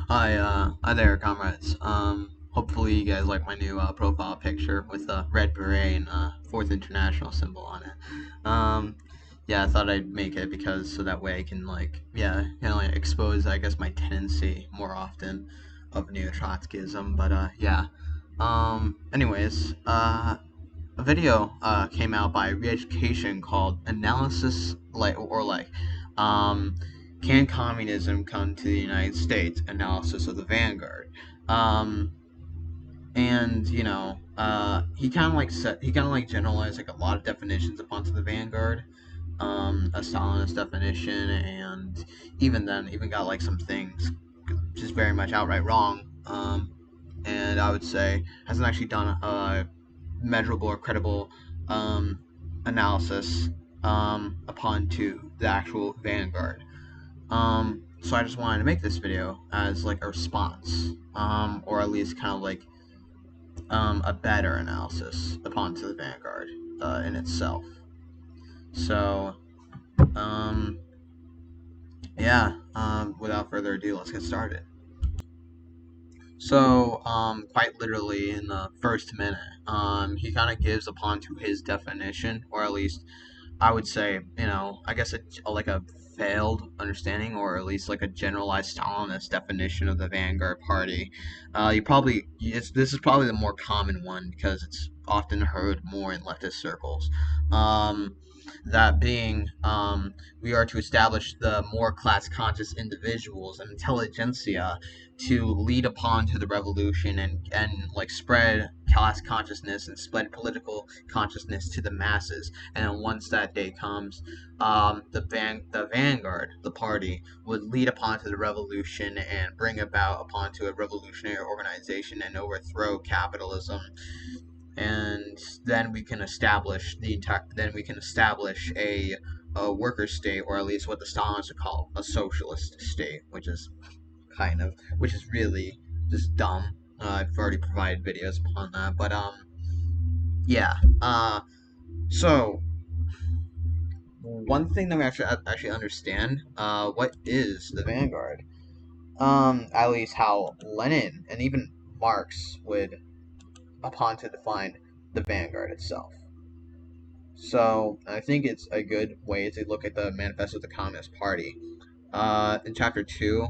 Hi there, comrades. Hopefully you guys like my new profile picture with the red beret and Fourth International symbol on it. Yeah, I thought I'd make it because so that way I can expose I guess my tendency more often of neo-Trotskyism. But yeah. Anyways, a video came out by Reeducation called "Analysis um, Can Communism Come to the United States? Analysis of the Vanguard." Um, and he kind of generalized like a lot of definitions upon to the Vanguard, a Stalinist definition, and even then even got like some things just very much outright wrong. And I would say hasn't actually done a measurable or credible um, analysis upon to the actual Vanguard. So I just wanted to make this video as like a response, or at least kind of like a better analysis upon to the Vanguard in itself. So um, yeah, without further ado, let's get started. So, quite literally in the first minute, he kind of gives upon to his definition, or at least I would say, I guess like a failed understanding, or at least like a generalized Stalinist definition of the Vanguard Party. This is probably the more common one because it's often heard more in leftist circles. That being, we are to establish the more class conscious individuals and intelligentsia to lead upon to the revolution and like spread class consciousness and spread political consciousness to the masses. And then once that day comes, the Vanguard, the party, would lead upon to the revolution and bring about upon to a revolutionary organization and overthrow capitalism. And then we can establish a worker state, or at least what the Stalinists would call a socialist state, which is really just dumb. I've already provided videos upon that, but yeah. So one thing that we actually understand, what is the Vanguard? At least how Lenin and even Marx would upon to define the Vanguard itself. So I think it's a good way to look at the Manifesto of the Communist Party. In chapter 2,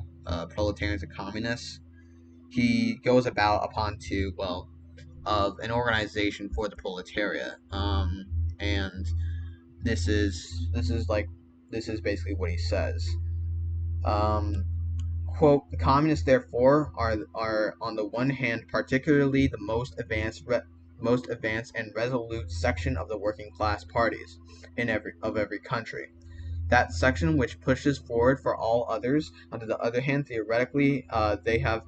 Proletarians and Communists, he goes about upon to of an organization for the proletariat, and this is basically what he says. Um, Quote: "The communists, therefore, are on the one hand particularly the most advanced and resolute section of the working class parties in every country. That section which pushes forward for all others. On the other hand, theoretically, they have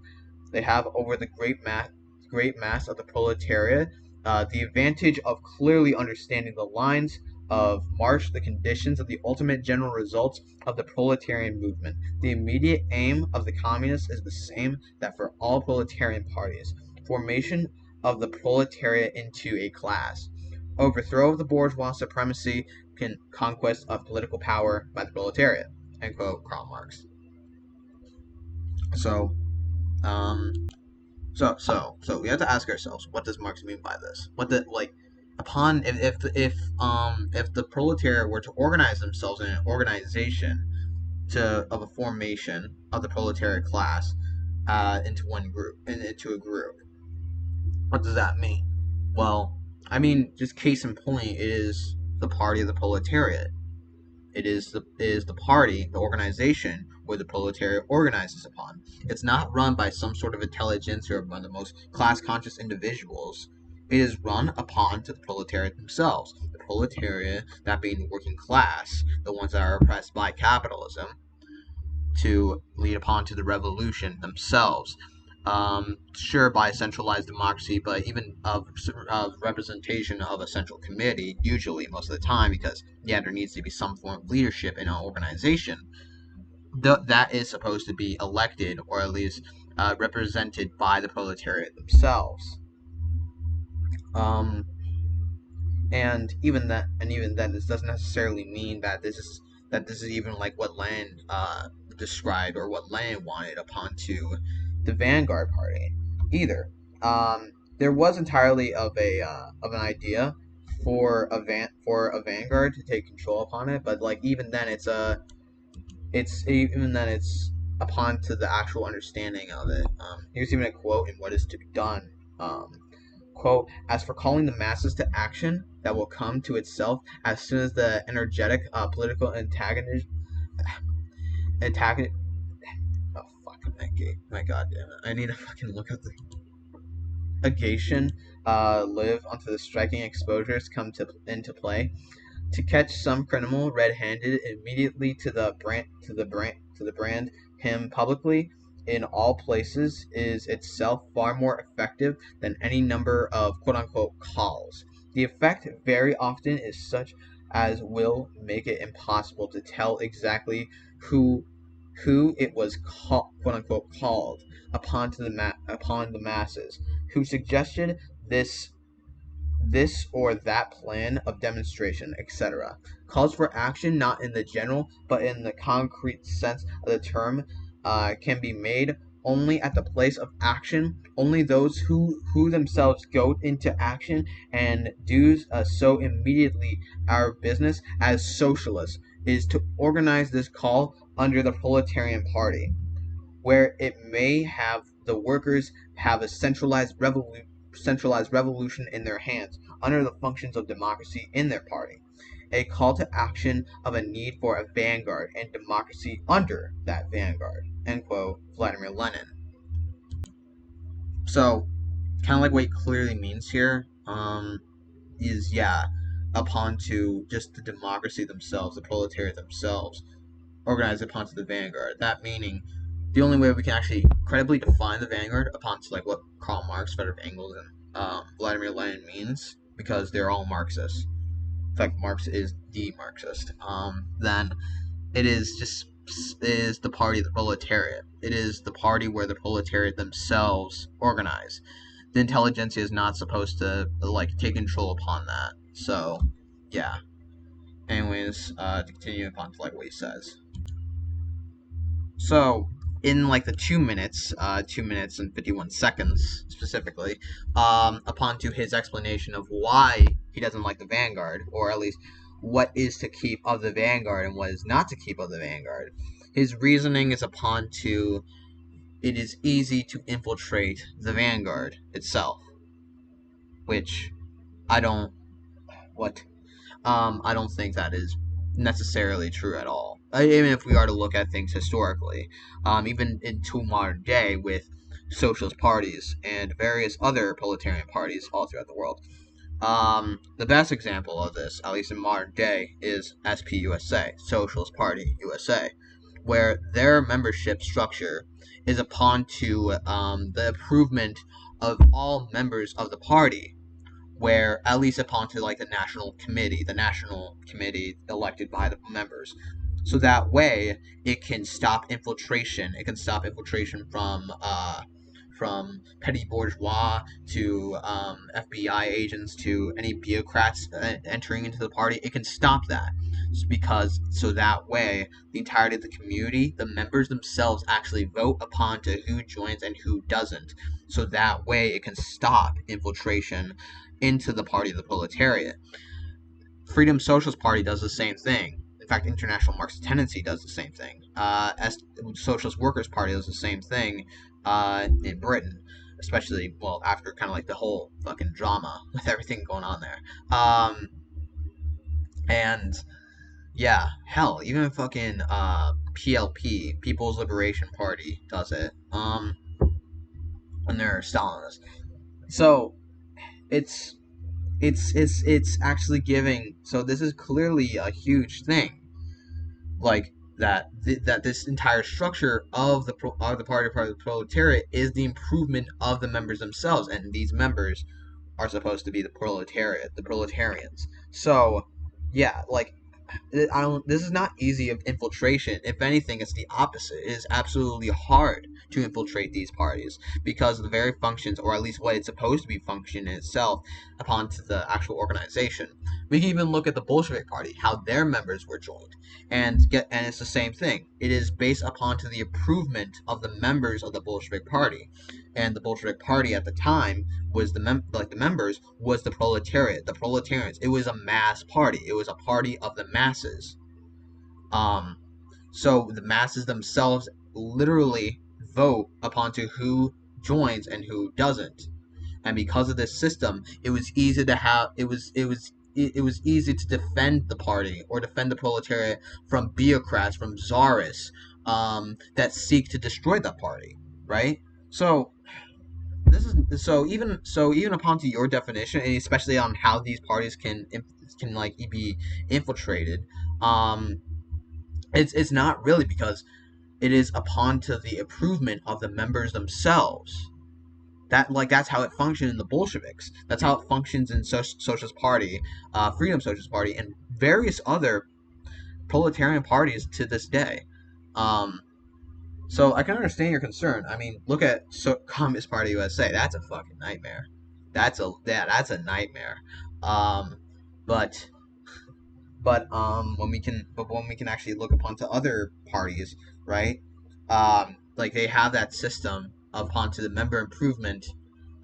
over the great mass of the proletariat the advantage of clearly understanding the lines of march, the conditions of the ultimate general results of the proletarian movement. The immediate aim of the communists is the same that for all proletarian parties: formation of the proletariat into a class, overthrow of the bourgeois supremacy, conquest of political power by the proletariat." End quote. Karl Marx. So, um, so we have to ask ourselves, what does Marx mean by this? What the like upon if the proletariat were to organize themselves in an organization of a formation of the proletariat class into one group and into a group, what does that mean? Well, I mean, just case in point, it is the party of the proletariat. It is the party, the organization where the proletariat organizes upon. It's not run by some sort of intelligence or by the most class conscious individuals. It is run upon to the proletariat themselves. The proletariat, that being the working class, the ones that are oppressed by capitalism, to lead upon to the revolution themselves. Sure, by centralized democracy, but even of representation of a central committee, usually most of the time, because yeah, there needs to be some form of leadership in an organization. That is supposed to be elected, or at least represented by the proletariat themselves. Um, even then, this doesn't necessarily mean that this is even like what Lenin described or what Lenin wanted upon to the Vanguard Party either. There was entirely of an idea for a vanguard to take control upon it, but like even then it's upon to the actual understanding of it. Here's even a quote in what is to be done. Quote, as for calling the masses to action that will come to itself as soon as the energetic political antagonist oh fuck my god damn it, I need to fucking look up the agation live until the striking exposures come into play to catch some criminal red-handed immediately to the brand him publicly in all places is itself far more effective than any number of quote-unquote calls. The effect very often is such as will make it impossible to tell exactly who it was quote unquote called upon upon the masses, who suggested this or that plan of demonstration, etc., calls for action not in the general but in the concrete sense of the term, can be made only at the place of action. Only those who themselves go into action and do so immediately. Our business as socialists is to organize this call under the proletarian party, where it may have the workers have a centralized revolution in their hands under the functions of democracy in their party. A call to action of a need for a vanguard and democracy under that vanguard. End quote. Vladimir Lenin. So, kind of like what it clearly means here, is upon to just the democracy themselves, the proletariat themselves, organized upon to the vanguard. That meaning the only way we can actually credibly define the vanguard upon to like what Karl Marx, Frederick Engels, and Vladimir Lenin means, because they're all Marxists. In fact, Marx is the Marxist. Then it is the party of the proletariat. It is the party where the proletariat themselves organize. The intelligentsia is not supposed to like take control upon that. So, yeah. Anyways, to continue upon to like what he says. So, in like the 2 minutes and 51 seconds specifically, upon to his explanation of why he doesn't like the Vanguard, or at least what is to keep of the Vanguard and what is not to keep of the Vanguard, his reasoning is upon to it is easy to infiltrate the Vanguard itself, which I don't what I don't think that is necessarily true at all. Even if we are to look at things historically, even into modern day with socialist parties and various other proletarian parties all throughout the world. The best example of this, at least in modern day, is SPUSA, Socialist Party USA, where their membership structure is upon to the improvement of all members of the party, where at least upon to like the national committee elected by the members, so that way it can stop infiltration. It can stop infiltration from petty bourgeois to FBI agents to any bureaucrats entering into the party. It can stop that because so that way the entirety of the community, the members themselves, actually vote upon to who joins and who doesn't. So that way it can stop infiltration into the party of the proletariat. Freedom Socialist Party does the same thing. In fact, International Marxist Tendency does the same thing. Socialist Workers Party does the same thing in Britain, especially, well, after kind of like the whole fucking drama with everything going on there. And yeah, hell, even fucking PLP, People's Liberation Party, does it. And they're Stalinists. So it's actually giving. So this is clearly a huge thing, like that this entire structure of the party of the proletariat is the improvement of the members themselves, and these members are supposed to be the proletarians. So yeah, like this is not easy of infiltration. If anything, it's the opposite. It is absolutely hard to infiltrate these parties because of the very functions, or at least what it's supposed to be function in itself, upon to the actual organization. We can even look at the Bolshevik Party, how their members were joined, and it's the same thing. It is based upon to the improvement of the members of the Bolshevik Party, and the Bolshevik Party at the time was the members was the proletariat, the proletarians. It was a mass party. It was a party of the masses. Um, so the masses themselves literally vote upon to who joins and who doesn't. And because of this system, it was easy to have it was easy to defend the party or defend the proletariat from bureaucrats, from czarists, that seek to destroy the party, right? So this is even upon to your definition, and especially on how these parties can like be infiltrated. Um, it's not really because it is upon to the improvement of the members themselves. That's how it functioned in the Bolsheviks. That's how it functions in Socialist Party, Freedom Socialist Party, and various other proletarian parties to this day. Um, so I can understand your concern. I mean, look at Communist Party USA. That's a fucking nightmare. That's a nightmare. Um, but when we can actually look upon to other parties, right? Like they have that system upon to the member improvement,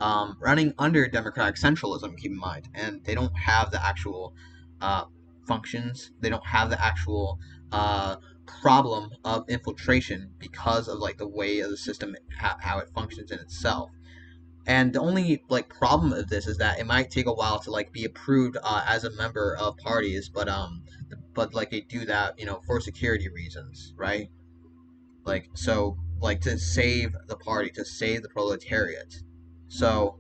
running under democratic centralism. Keep in mind, and they don't have the actual functions. They don't have the actual problem of infiltration because of like the way of the system, how it functions in itself. And the only like problem of this is that it might take a while to like be approved as a member of parties, but like they do that, for security reasons, right? Like so, like to save the party, to save the proletariat. So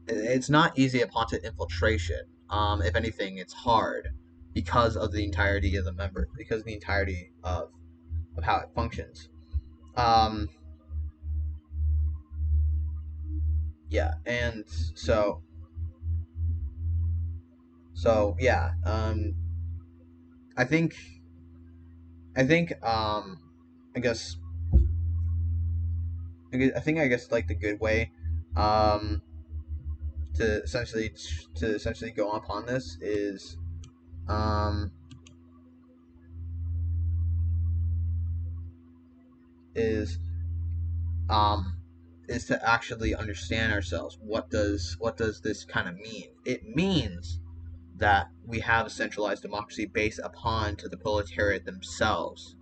it's not easy upon to infiltration. If anything, it's hard because of the entirety of the member, because of the entirety of how it functions. Um, yeah, and yeah. I think I think I guess I guess like the good way um to essentially go upon this um is um is to actually understand ourselves. What does this kind of mean? It means that we have a centralized democracy based upon to the proletariat themselves,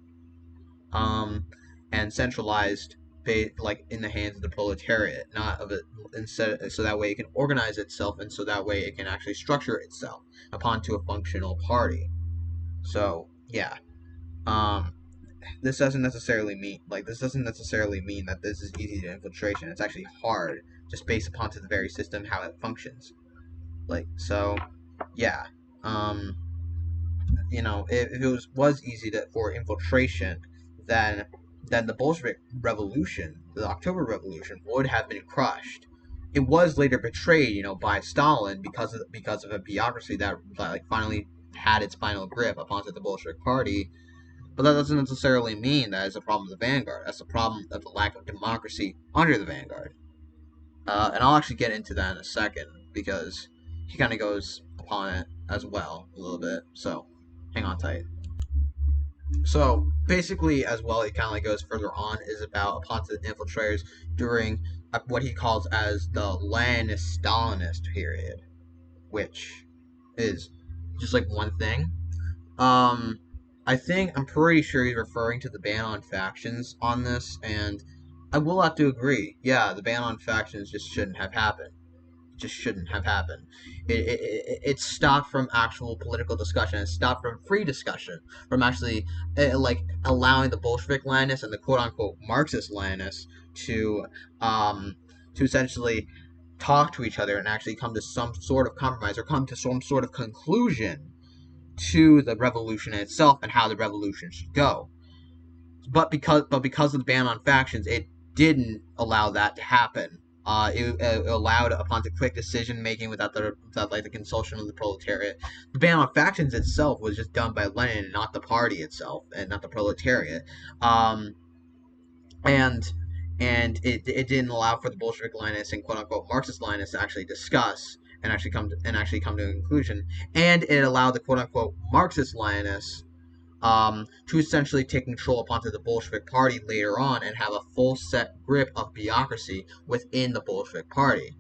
um, and centralized, like in the hands of the proletariat, not of it, instead, so that way it can organize itself, and so that way it can actually structure itself upon to a functional party. So yeah, um, this doesn't necessarily mean that this is easy to infiltration. It's actually hard, just based upon to the very system how it functions. Like so, yeah. Um, if it was easy for infiltration, then the Bolshevik Revolution, the October Revolution, would have been crushed. It was later betrayed, by Stalin because of a bureaucracy that like finally had its final grip upon the Bolshevik Party. But that doesn't necessarily mean that it's a problem of the Vanguard. That's a problem of the lack of democracy under the Vanguard. And I'll actually get into that in a second because he kind of goes upon it as well a little bit. So hang on tight. So basically, as well, it kind of like goes further on is about upon the infiltrators during what he calls as the Leninist-Stalinist period, which is just like one thing. Um, I'm pretty sure he's referring to the ban on factions on this, and I will have to agree. Yeah, the ban on factions just shouldn't have happened. Just shouldn't have happened. It stopped from actual political discussion. It stopped from free discussion, from actually like allowing the Bolshevik Leninists and the quote unquote Marxist Leninists to um, essentially talk to each other and actually come to some sort of compromise or come to some sort of conclusion to the revolution itself and how the revolution should go. But because of the ban on factions, it didn't allow that to happen. It allowed upon the quick decision making without like the consultation of the proletariat. The ban on factions itself was just done by Lenin, and not the party itself, and not the proletariat. And and it didn't allow for the Bolshevik Leninists and quote unquote Marxist Leninists to actually discuss and actually come to a conclusion, and it allowed the quote unquote Marxist Leninists to essentially take control upon the Bolshevik Party later on and have a full set grip of bureaucracy within the Bolshevik Party,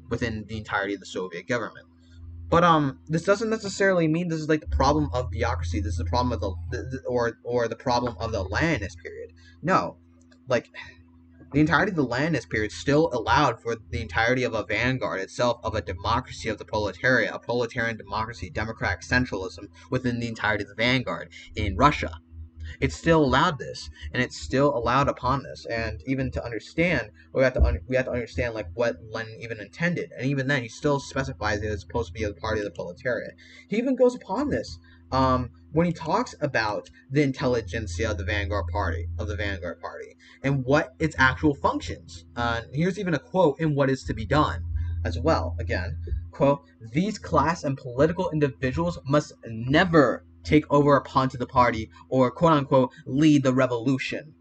within the entirety of the Soviet government. But this doesn't necessarily mean this is like the problem of bureaucracy. This is the problem of or the problem of the Leninist period. No, like the entirety of the Leninist period still allowed for the entirety of a vanguard itself of a democracy of the proletariat, a proletarian democracy, democratic centralism within the entirety of the vanguard in Russia. It still allowed this, and it's still allowed upon this. And even to understand, we have to understand like what Lenin even intended. And even then, he still specifies it as supposed to be a party of the proletariat. He even goes upon this when he talks about the intelligentsia of the Vanguard Party, and what its actual functions. Here's even a quote in What Is to Be Done as well. Again, quote: "These class and political individuals must never take over upon to the party or quote unquote lead the revolution.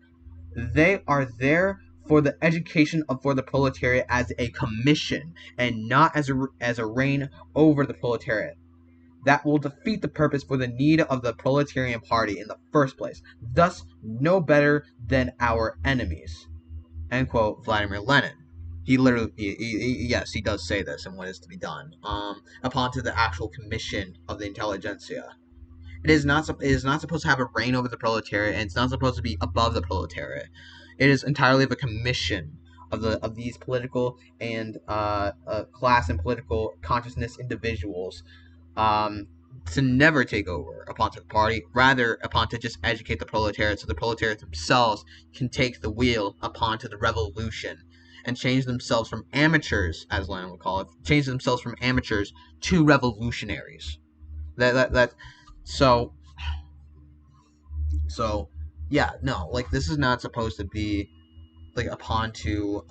They are there for the education for the proletariat as a commission and not as a reign over the proletariat. That will defeat the purpose for the need of the proletarian party in the first place, thus no better than our enemies." End quote, Vladimir Lenin. He literally, yes, he does say this in What Is to Be Done. Upon to the actual commission of the intelligentsia. It is not supposed to have a reign over the proletariat, and it's not supposed to be above the proletariat. It is entirely of a commission of these political and class and political consciousness individuals, to never take over upon the party, rather upon to just educate the proletariat, so the proletariat themselves can take the wheel upon to the revolution and change themselves from amateurs, as Lenin would call it, change themselves from amateurs to revolutionaries. That so yeah, no, like this is not supposed to be like upon to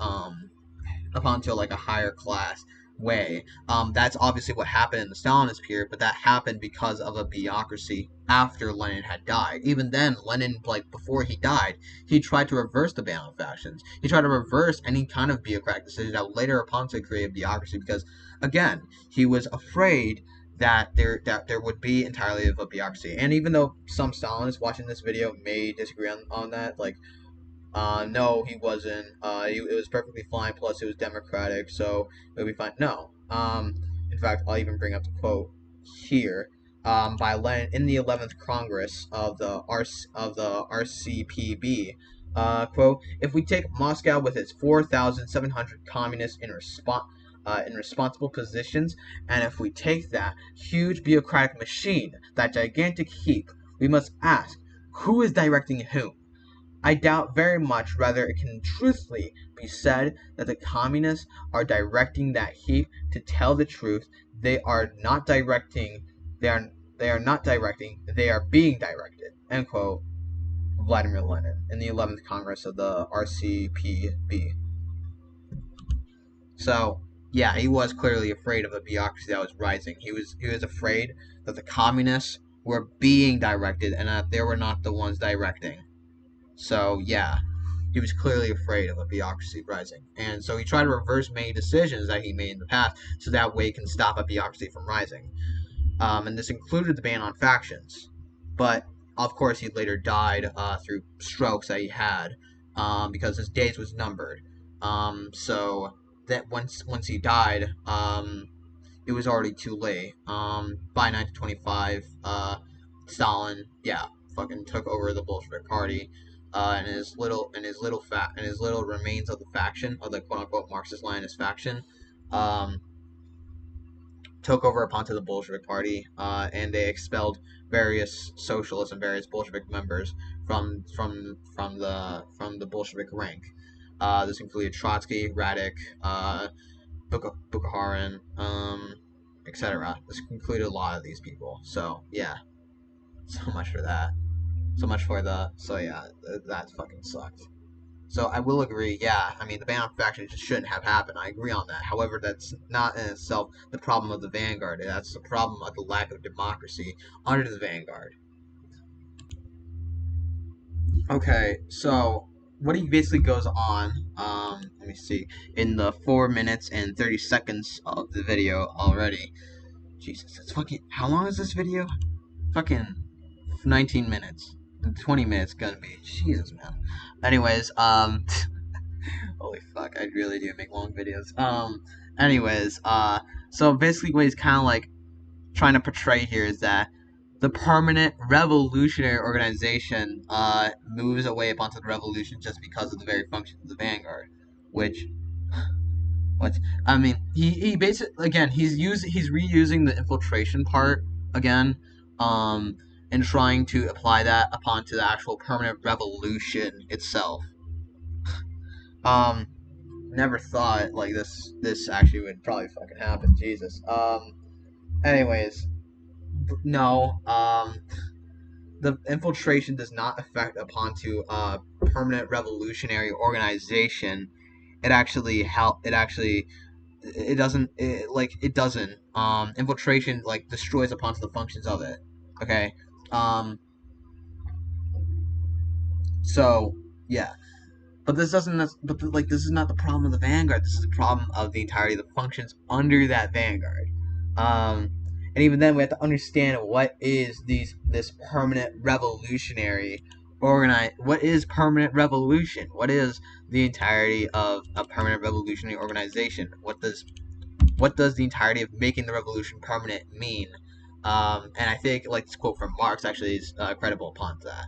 like a higher class way. That's obviously what happened in the Stalinist period, but that happened because of a bureaucracy after Lenin had died. Even then, Lenin, like before he died, he tried to reverse the ban on factions. He tried to reverse any kind of bureaucratic decision that later upon to create a bureaucracy because, again, he was afraid that there would be entirely of a bureaucracy. And even though some Stalinists watching this video may disagree on that, like no, he wasn't. It was perfectly fine. Plus, it was democratic, so it would be fine. No. In fact, I'll even bring up the quote here. By Lenin in the 11th Congress of the RCPB. Quote: "If we take Moscow with its 4,700 communists in responsible positions, and if we take that huge bureaucratic machine, that gigantic heap, we must ask, who is directing whom? I doubt very much whether it can truthfully be said that the communists are directing that heap. To tell the truth, they are not directing. They are not directing. They are being directed." End quote. Vladimir Lenin in the 11th Congress of the RCPB. So yeah, he was clearly afraid of the bureaucracy that was rising. He was afraid that the communists were being directed and that they were not the ones directing. So yeah, he was clearly afraid of a bureaucracy rising. And so he tried to reverse many decisions that he made in the past so that way he can stop a bureaucracy from rising. And this included the ban on factions. But of course, he later died through strokes that he had because his days was numbered. So that once he died, it was already too late. By 1925, Stalin, yeah, fucking took over the Bolshevik Party, and his little remains of the faction of the quote unquote Marxist-Leninist faction, took over upon to the Bolshevik Party, and they expelled various socialists and various Bolshevik members from the Bolshevik rank. This included Trotsky, Radek, Bukharin, etc. This included a lot of these people. So yeah, so much for that. So much for the. So yeah, that fucking sucked. So I will agree. Yeah, I mean the ban on factions just shouldn't have happened. I agree on that. However, that's not in itself the problem of the Vanguard. That's the problem of the lack of democracy under the Vanguard. Okay, so what he basically goes on Let me see. In the 4 minutes and 30 seconds of the video already. Jesus, it's fucking. How long is this video? Fucking 19 minutes. 20 minutes gonna be. Jesus, man. Anyways, holy fuck, I really do make long videos. Anyways, so basically what he's kind of like trying to portray here is that the permanent revolutionary organization moves away upon the revolution just because of the very functions of the vanguard, which what I mean he basically again he's reusing the infiltration part again, and trying to apply that upon to the actual permanent revolution itself. Um, Never thought like this actually would probably fucking happen. Jesus. Anyways, no. The infiltration does not affect upon to permanent revolutionary organization. It actually help. It actually it doesn't it doesn't infiltration like destroys upon to the functions of it. Okay. Um. So yeah. But this doesn't. But like this is not the problem of the Vanguard. This is the problem of the entirety of the functions under that Vanguard. Um, and even then, we have to understand what is this permanent revolutionary organize. What is permanent revolution? What is the entirety of a permanent revolutionary organization? What does the entirety of making the revolution permanent mean? And I think like this quote from Marx actually is credible upon that.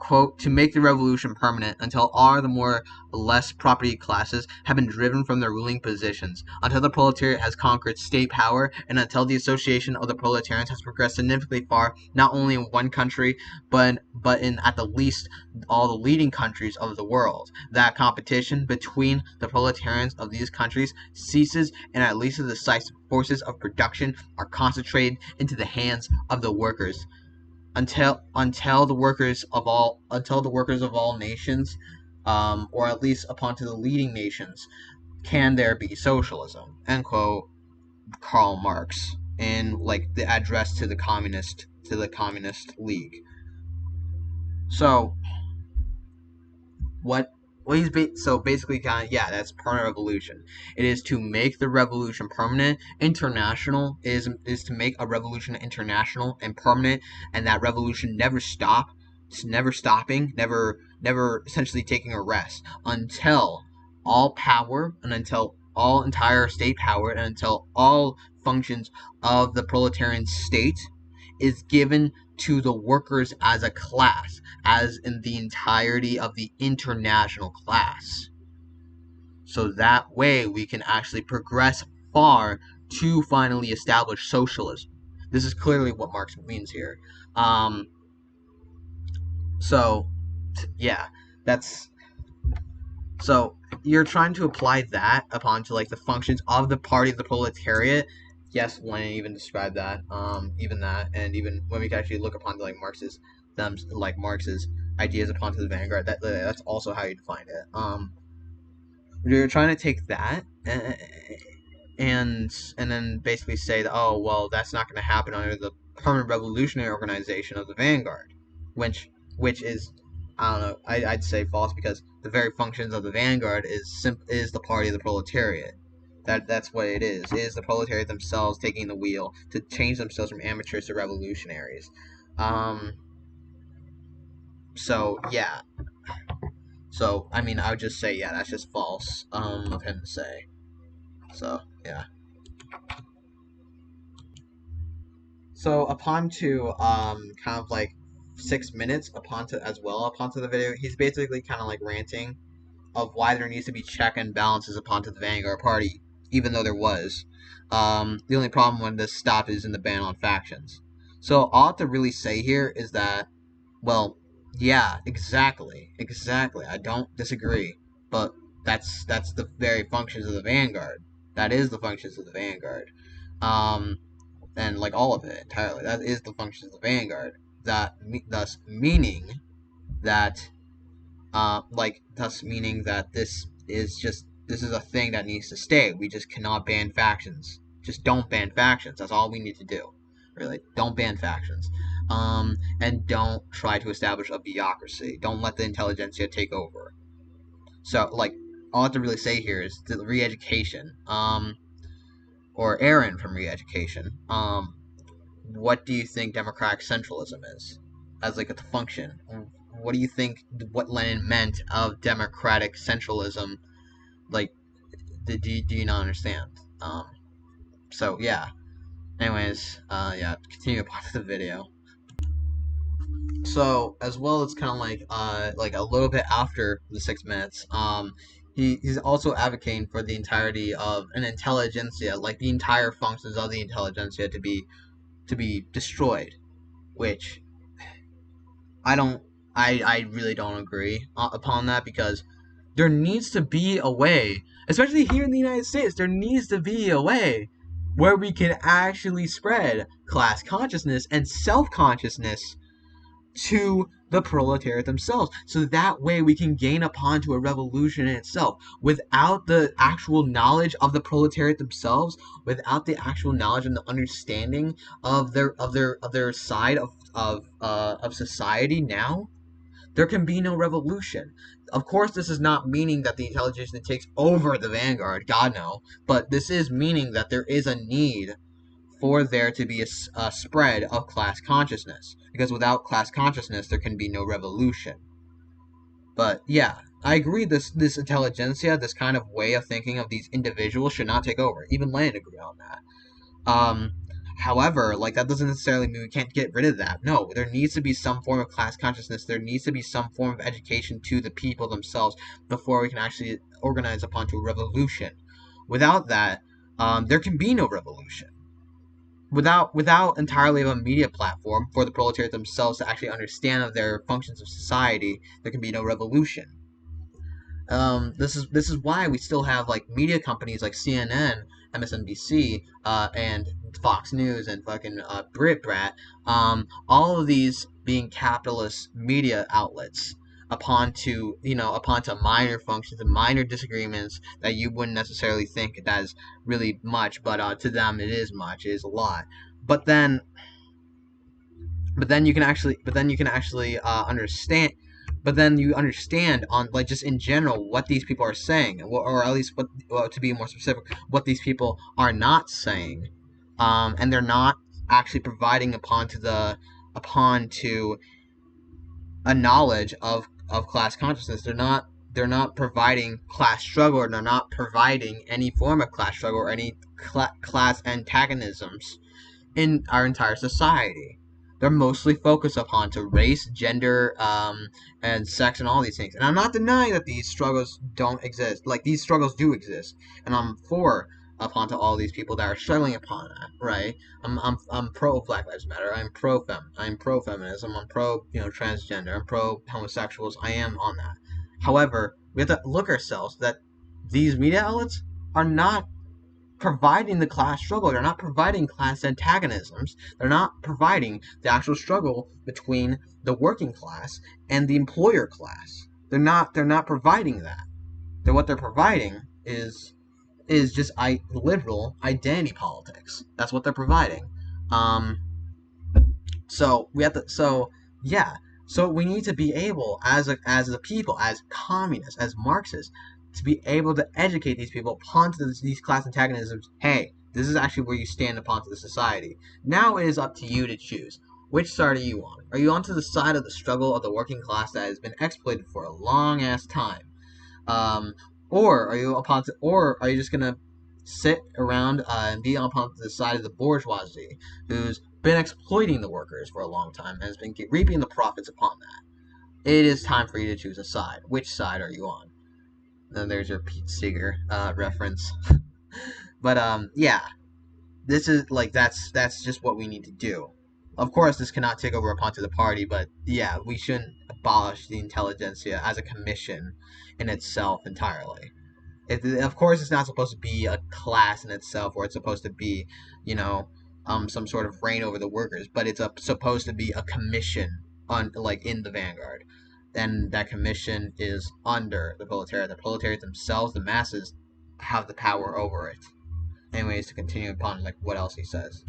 Quote, to make the revolution permanent until all the more less property classes have been driven from their ruling positions, until the proletariat has conquered state power, and until the association of the proletarians has progressed significantly far, not only in one country, but in at the least all the leading countries of the world. That competition between the proletarians of these countries ceases, and at least the decisive forces of production are concentrated into the hands of the workers. Until the workers of all nations, or at least upon to the leading nations, can there be socialism? End quote. Karl Marx in like the address to the communist league. So what so basically kind of yeah, that's permanent revolution. It is to make the revolution permanent. International is to make a revolution international and permanent, and that revolution never stopping, never essentially taking a rest until all power and until all entire state power and until all functions of the proletarian state is given to the workers as a class, as in the entirety of the international class. So that way we can actually progress far to finally establish socialism. This is clearly what Marx means here. Um, so, yeah, that's so you're trying to apply that upon to like the functions of the party of the proletariat. Yes, Lenin even described that. Even that, and even when we can actually look upon like Marx's ideas upon to the vanguard. That's also how you define it. You're trying to take that and then basically say that, oh well, that's not going to happen under the permanent revolutionary organization of the vanguard, which is, I don't know, I'd say false, because the very functions of the vanguard is the party of the proletariat. That's what it is. It is the proletariat themselves taking the wheel to change themselves from amateurs to revolutionaries. So yeah. So I mean, I would just say yeah, that's just false of him to say. So yeah. So upon to kind of like 6 minutes upon to as well upon to the video, he's basically kind of like ranting of why there needs to be check and balances upon to the Vanguard Party, even though there was. The only problem when this stopped is in the ban on factions. So all I have to really say here is that, well, yeah, exactly. I don't disagree, but that's the very functions of the Vanguard. That is the functions of the Vanguard. Um, and like all of it entirely. That is the functions of the Vanguard. Thus meaning that, thus meaning that this is a thing that needs to stay. We just cannot ban factions. Just don't ban factions. That's all we need to do. Really, don't ban factions. And don't try to establish a bureaucracy. Don't let the intelligentsia take over. So, like, all I have to really say here is the re-education. Or Aaron from re-education. What do you think democratic centralism is, as like a function? What do you think what Lenin meant of democratic centralism? Like, do you not understand? So yeah. Anyways, yeah. Continue upon the video. So as well, it's kind of like a little bit after the 6 minutes. He's also advocating for the entirety of an intelligentsia, like the entire functions of the intelligentsia to be destroyed, which I don't, I really don't agree upon that, because there needs to be a way, especially here in the United States, there needs to be a way where we can actually spread class consciousness and self-consciousness to the proletariat themselves, so that way we can gain upon to a revolution in itself. Without the actual knowledge of the proletariat themselves, without the actual knowledge and the understanding of their side of society now, there can be no revolution. Of course, this is not meaning that the intelligence takes over the vanguard, God no, but this is meaning that there is a need for there to be a spread of class consciousness, because without class consciousness there can be no revolution. But yeah, I agree, this intelligentsia, this kind of way of thinking of these individuals should not take over. Even Lenin agreed on that. However, like, that doesn't necessarily mean we can't get rid of that. No, there needs to be some form of class consciousness. There needs to be some form of education to the people themselves before we can actually organize upon to a revolution. Without that, there can be no revolution. Without entirely of a media platform for the proletariat themselves to actually understand of their functions of society, there can be no revolution. This is why we still have like media companies like CNN, MSNBC, and Fox News and fucking Brat, all of these being capitalist media outlets upon to minor functions and minor disagreements that you wouldn't necessarily think that is really much, but to them it is much, it is a lot. But then you can actually understand, but then you understand on, like, just in general what these people are saying, or at least what, well, to be more specific, what these people are not saying, and they're not actually providing upon to a knowledge of class consciousness. They're not providing class struggle, or they're not providing any form of class struggle or any class antagonisms in our entire society. They're mostly focused upon to race, gender, and sex, and all these things. And I'm not denying that these struggles don't exist. Like, these struggles do exist, and I'm for upon to all these people that are struggling upon that. Right? I'm pro Black Lives Matter. I'm pro feminism. I'm pro transgender. I'm pro homosexuals. I am on that. However, we have to look ourselves that these media outlets are not providing the class struggle. They're not providing class antagonisms. They're not providing the actual struggle between the working class and the employer class. They're not providing that. What they're providing is just liberal identity politics. That's what they're providing. So we have to. So yeah. So we need to be able, as a people, as communists, as Marxists, to be able to educate these people upon these class antagonisms. Hey, this is actually where you stand upon to the society. Now it is up to you to choose. Which side are you on? Are you onto the side of the struggle of the working class that has been exploited for a long ass time? Or are you just gonna sit around and be on the side of the bourgeoisie, who's been exploiting the workers for a long time and has been reaping the profits upon that? It is time for you to choose a side. Which side are you on? Then there's your Pete Seeger reference. But yeah, this is like that's just what we need to do. Of course, this cannot take over upon to the party, but yeah, we shouldn't abolish the intelligentsia as a commission in itself entirely. Of course, it's not supposed to be a class in itself, or it's supposed to be, some sort of reign over the workers. But it's supposed to be a commission on, like, in the vanguard, and that commission is under the proletariat. The proletariat themselves, the masses, have the power over it. Anyways, to continue upon, like, what else he says.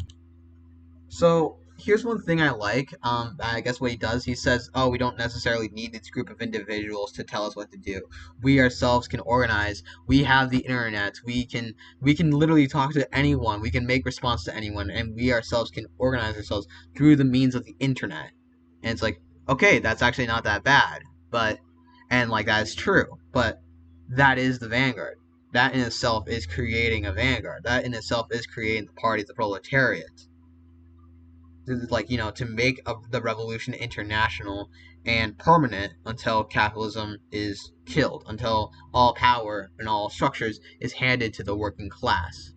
So here's one thing I like. I guess what he does, he says, "Oh, we don't necessarily need this group of individuals to tell us what to do. We ourselves can organize. We have the internet. We can literally talk to anyone. We can make response to anyone, and we ourselves can organize ourselves through the means of the internet." And it's like, okay, that's actually not that bad, but and like that is true, but that is the vanguard. That in itself is creating a vanguard. That in itself is creating the party of the proletariat, like, to make the revolution international and permanent until capitalism is killed, until all power and all structures is handed to the working class.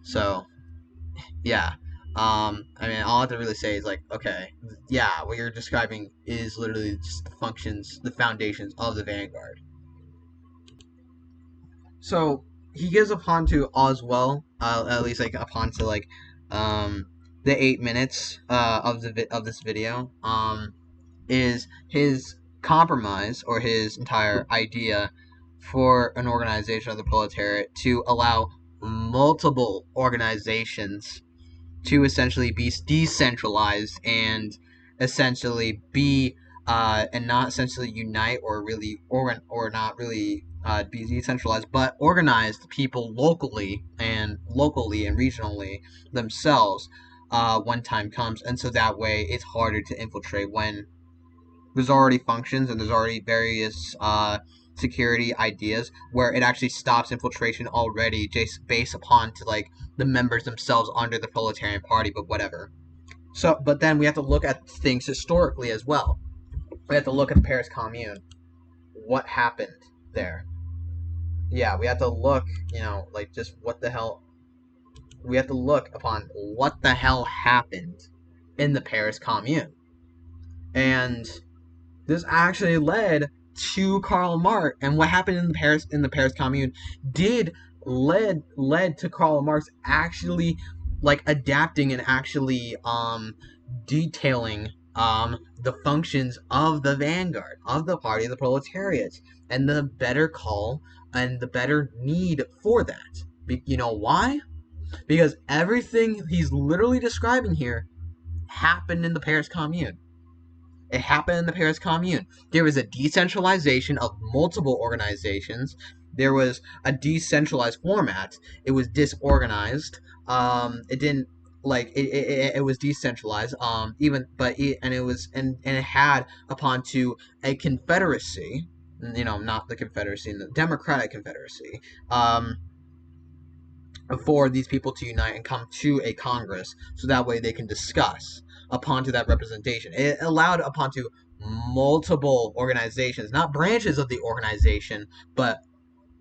So yeah, I mean, all I have to really say is, like, okay, yeah, what you're describing is literally just the functions, the foundations of the vanguard. So he gives upon to Oswell, at least like upon to like um the 8 minutes of this video, is his compromise, or his entire idea for an organization of the proletariat to allow multiple organizations to essentially be decentralized and essentially be and not essentially unite, or really or not really be decentralized, but organize the people locally and regionally themselves when time comes, and so that way it's harder to infiltrate when there's already functions and there's already various security ideas where it actually stops infiltration already, just based upon to like the members themselves under the proletarian party, but whatever. So, but then we have to look at things historically as well. We have to look at the Paris Commune. What happened there? Yeah, we have to look, like, just what the hell. We have to look upon what the hell happened in the Paris Commune. And this actually led to Karl Marx, and what happened in the Paris Commune did led to Karl Marx actually like adapting and actually detailing the functions of the vanguard of the party of the proletariat, and the better call and the better need for that. You know why? Because everything he's literally describing here happened in the Paris Commune. It happened in the Paris Commune. There was a decentralization of multiple organizations. There was a decentralized format. It was disorganized. It didn't like it was decentralized. Even but it was and it had upon to a confederacy. Not the Confederacy, the Democratic Confederacy. For these people to unite and come to a Congress, so that way they can discuss upon to that representation. It allowed upon to multiple organizations, not branches of the organization, but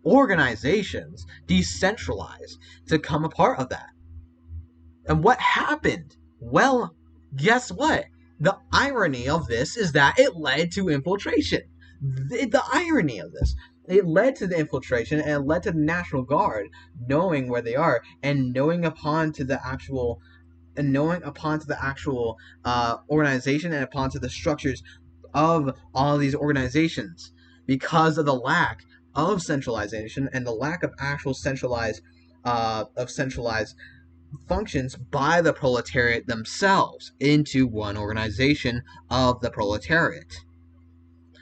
organizations, decentralized, to come a part of that. And what happened? Well, guess what? The irony of this is that it led to infiltration. The irony of this. It led to the infiltration, and it led to the National Guard knowing where they are, and knowing upon to the actual organization, and upon to the structures of all of these organizations, because of the lack of centralization and the lack of actual centralized functions by the proletariat themselves into one organization of the proletariat.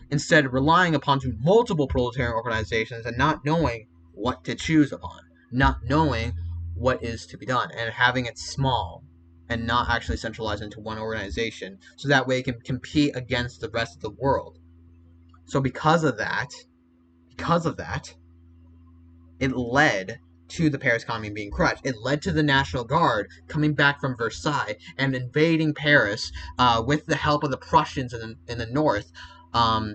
Instead, relying upon multiple proletarian organizations and not knowing what to choose upon, not knowing what is to be done, and having it small and not actually centralized into one organization, so that way it can compete against the rest of the world. So because of that, it led to the Paris Commune being crushed. It led to the National Guard coming back from Versailles and invading Paris with the help of the Prussians in the north,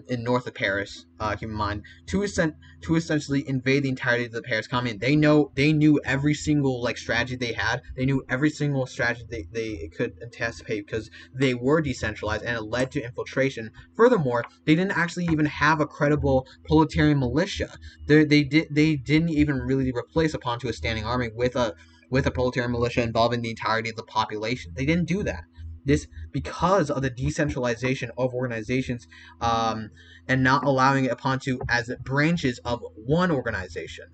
in north of Paris, keep in mind, to essentially invade the entirety of the Paris Commune. They knew every single like strategy they had. They knew every single strategy they could anticipate, because they were decentralized, and it led to infiltration. Furthermore, they didn't actually even have a credible proletarian militia. They didn't even really replace upon to a standing army with a proletarian militia involving the entirety of the population. They didn't do that. This because of the decentralization of organizations, and not allowing it upon to as branches of one organization.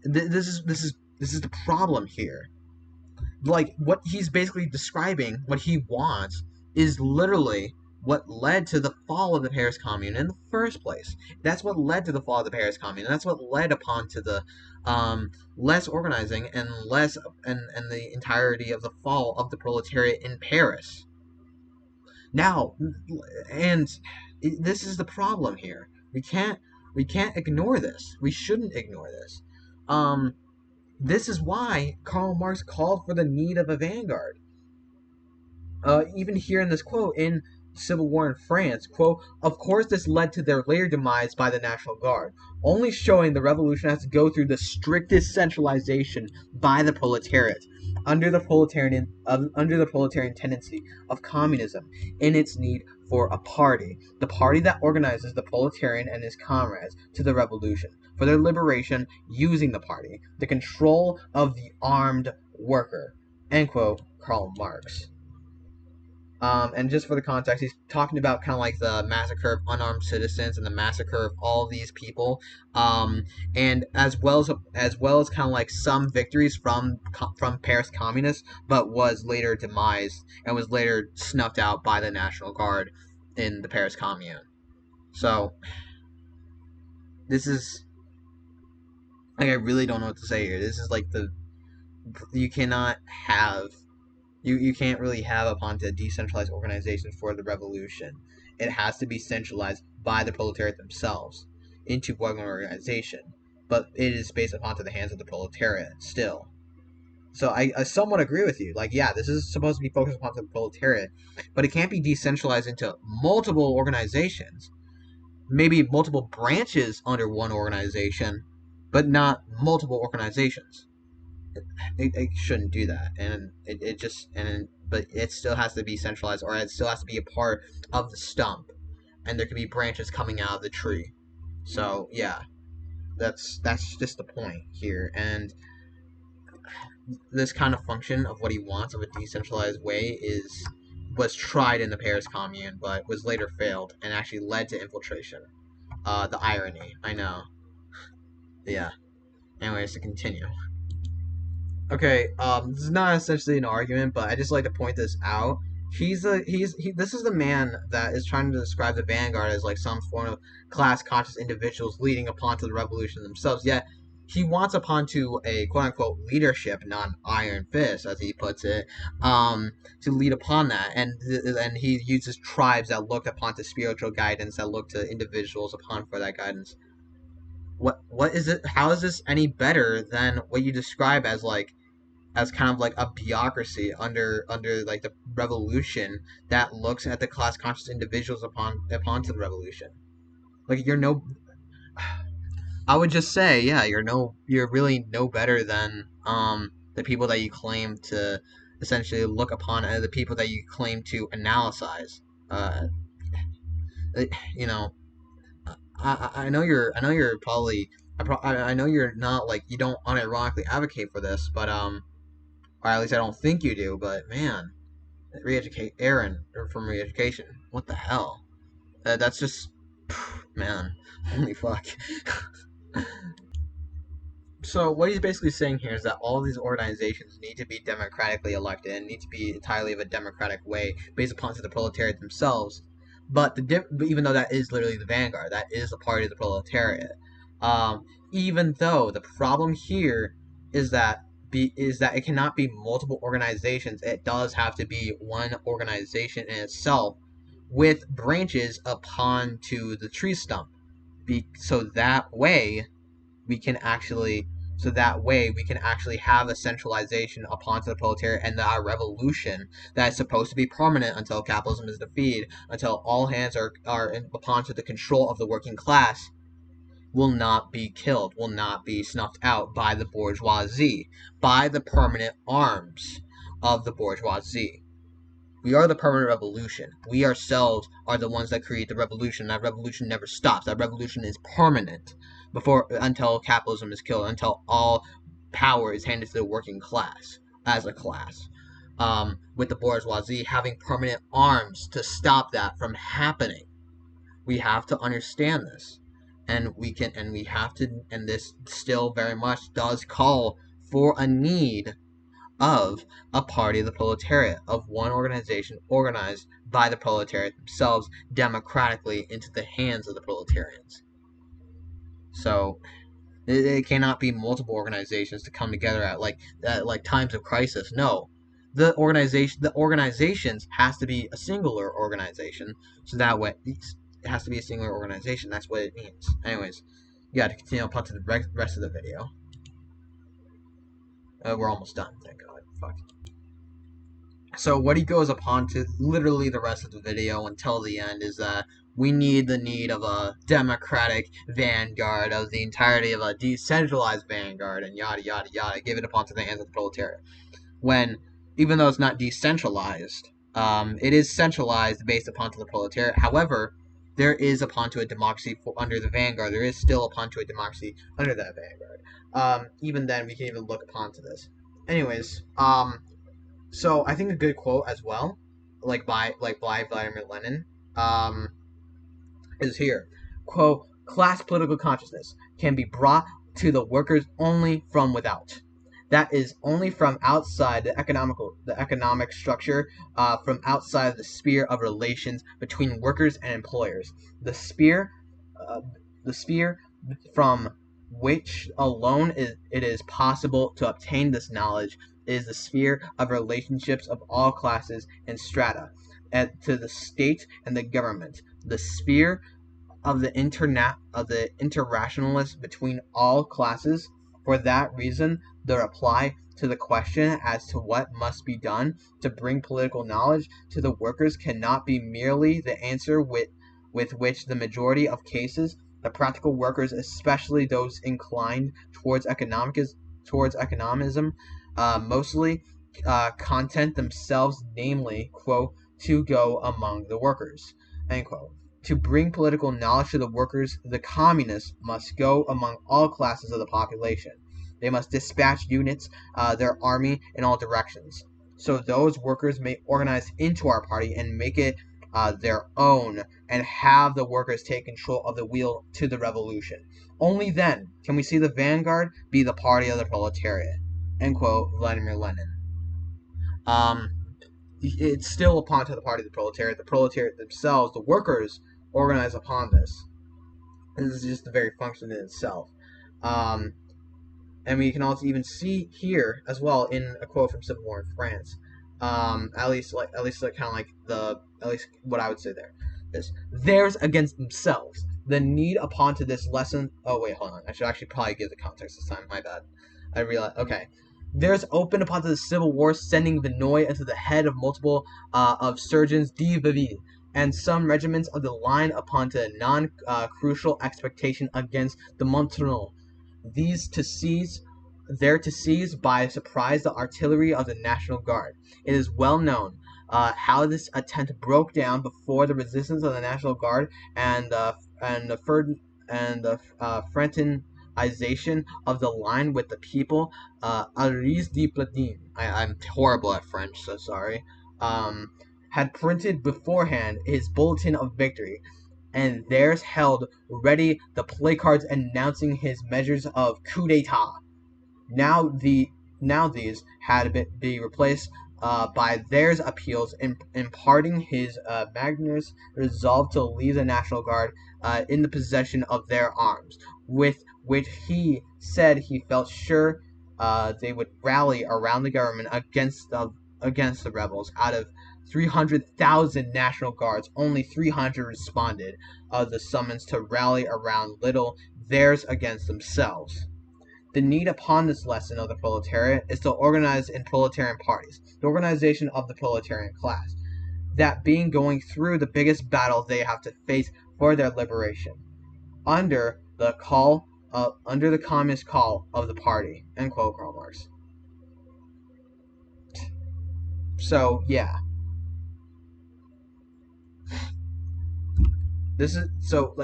This is the problem here. like what he's basically describing, what he wants, is literally what led to the fall of the Paris Commune in the first place. That's what led to the fall of the Paris Commune. And that's what led upon to the less organizing and less and the entirety of the fall of the proletariat in Paris. Now, and this is the problem here. We can't ignore this. We shouldn't ignore this. This is why Karl Marx called for the need of a vanguard. Even here in this quote, in Civil War in France, quote, of course this led to their later demise by the National Guard, only showing the revolution has to go through the strictest centralization by the proletariat, under the proletarian tendency of communism, in its need for a party, the party that organizes the proletarian and his comrades to the revolution, for their liberation using the party, the control of the armed worker, end quote, Karl Marx. And just for the context, he's talking about kind of like the massacre of unarmed citizens and the massacre of all these people, and as well as kind of like some victories from Paris communists, but was later demised and was later snuffed out by the National Guard in the Paris Commune. So this is like I really don't know what to say here. This is like you cannot have you can't really have upon to decentralized organization for the revolution. It has to be centralized by the proletariat themselves into one organization, but it is based upon to the hands of the proletariat still. So I somewhat agree with you. Like, yeah, this is supposed to be focused upon the proletariat, but it can't be decentralized into multiple organizations. Maybe multiple branches under one organization, but not multiple organizations. It shouldn't do that, and it just but it still has to be centralized, or it still has to be a part of the stump, and there could be branches coming out of the tree. So yeah, that's just the point here, and this kind of function of what he wants of a decentralized way was tried in the Paris Commune, but was later failed and actually led to infiltration. The irony, I know. Yeah. Anyways, to continue. Okay, this is not essentially an argument, but I just like to point this out. This is the man that is trying to describe the vanguard as like some form of class conscious individuals leading upon to the revolution themselves. Yet he wants upon to a quote unquote leadership, not an iron fist, as he puts it, to lead upon that, and he uses tribes that look upon to spiritual guidance, that look to individuals upon for that guidance. What is it? How is this any better than what you describe as kind of like a bureaucracy under like the revolution that looks at the class conscious individuals upon to the revolution? Like you're no, I would just say, yeah, you're really no better than the people that you claim to essentially look upon, and the people that you claim to analyze. Uh, you know, I know you're probably I know you're not like you don't unironically advocate for this, but or at least I don't think you do. But man, re-educate Aaron from re-education. What the hell? That's just man, holy fuck. So what he's basically saying here is that all of these organizations need to be democratically elected and need to be entirely of a democratic way based upon to the proletariat themselves. But even though that is literally the vanguard, that is the party of the proletariat. Even though the problem here is that it cannot be multiple organizations. It does have to be one organization in itself with branches upon to the tree stump. So that way we can actually have a centralization upon to the proletariat, and our revolution that is supposed to be permanent until capitalism is defeated, until all hands are upon to the control of the working class, will not be killed, will not be snuffed out by the bourgeoisie, by the permanent arms of the bourgeoisie. We are the permanent revolution. We ourselves are the ones that create the revolution. That revolution never stops. That revolution is permanent until capitalism is killed, until all power is handed to the working class as a class. With the bourgeoisie having permanent arms to stop that from happening. We have to understand this. And this still very much does call for a need of a party of the proletariat, of one organization organized by the proletariat themselves democratically into the hands of the proletarians. So it cannot be multiple organizations to come together at times of crisis. No, the organizations has to be a singular organization. So that way, it has to be a singular organization. That's what it means. Anyways, you got to continue on to the rest of the video. We're almost done. Thank God. Fuck. So what he goes upon to literally the rest of the video until the end is that we need of a democratic vanguard of the entirety of a decentralized vanguard and yada yada yada, give it upon to the hands of the proletariat. When, even though it's not decentralized, it is centralized based upon to the proletariat. However, there is upon to a democracy under the vanguard. There is still upon to a democracy under that vanguard. Even then, we can even look upon to this. Anyways, so I think a good quote as well, by Vladimir Lenin, is here. Quote, class political consciousness can be brought to the workers only from without. That is only from outside the economic structure, from outside of the sphere of relations between workers and employers. The sphere from which alone it is possible to obtain this knowledge is the sphere of relationships of all classes and strata, to the state and the government. The sphere of the interrationalist between all classes. For that reason, the reply to the question as to what must be done to bring political knowledge to the workers cannot be merely the answer with which the majority of cases the practical workers, especially those inclined towards economism, mostly content themselves, namely, quote, to go among the workers, end quote. To bring political knowledge to the workers, the communists must go among all classes of the population. They must dispatch units, their army, in all directions. So those workers may organize into our party and make it their own, and have the workers take control of the wheel to the revolution. Only then can we see the vanguard be the party of the proletariat. End quote, Vladimir Lenin. It's still upon to the party of the proletariat themselves, the workers, organize upon this. This is just the very function in itself. And we can also even see here as well in a quote from Civil War in France. At least what I would say there is theirs against themselves. The need upon to this lesson. Oh wait, hold on. I should actually probably give the context this time. My bad. I realized. Okay. There's open upon to the Civil War, sending Vinoy into the head of multiple of surgeons de vivi, and some regiments of the line upon to non-crucial expectation against the Montenot. These to seize by surprise the artillery of the National Guard. It is well known how this attempt broke down before the resistance of the National Guard and the fraternization of the line with the people. Aris de Platin, I'm horrible at French, so sorry. Had printed beforehand his bulletin of victory, and there's held ready the placards announcing his measures of coup d'état. Now these had been replaced by theirs appeals, imparting his magnanimous resolve to leave the National Guard in the possession of their arms, with which he said he felt sure they would rally around the government against the rebels. Out of 300,000 National Guards, only 300 responded of the summons to rally around little theirs against themselves. The need upon this lesson of the proletariat is to organize in proletarian parties, the organization of the proletarian class, that being going through the biggest battle they have to face for their liberation, under the communist call of the party. End quote, Karl Marx. So yeah. This is so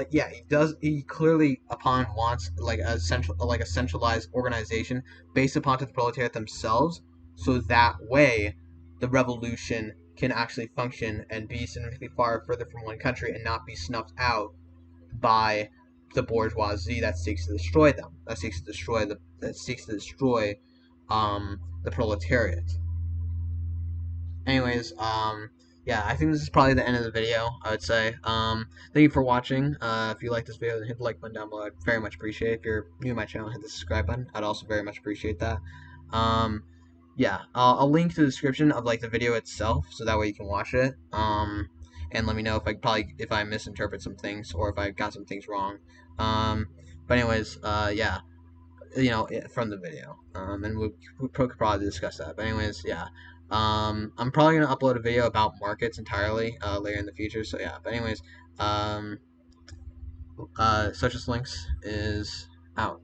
he clearly wants a centralized organization based upon the proletariat themselves, so that way the revolution can actually function and be significantly further from one country and not be snuffed out by the bourgeoisie that seeks to destroy them, that seeks to destroy the proletariat. Anyways, yeah, I think this is probably the end of the video, I would say. Thank you for watching. If you like this video, then hit the like button down below. I'd very much appreciate it. If you're new to my channel, hit the subscribe button. I'd also very much appreciate that. Um, yeah, I'll link to the description of like the video itself, so that way you can watch it. And let me know if I misinterpret some things or if I got some things wrong. But anyways, yeah, from the video. And we could probably discuss that. But anyways, yeah. I'm probably gonna upload a video about markets entirely later in the future. So yeah. But anyways, Socialist Links is out.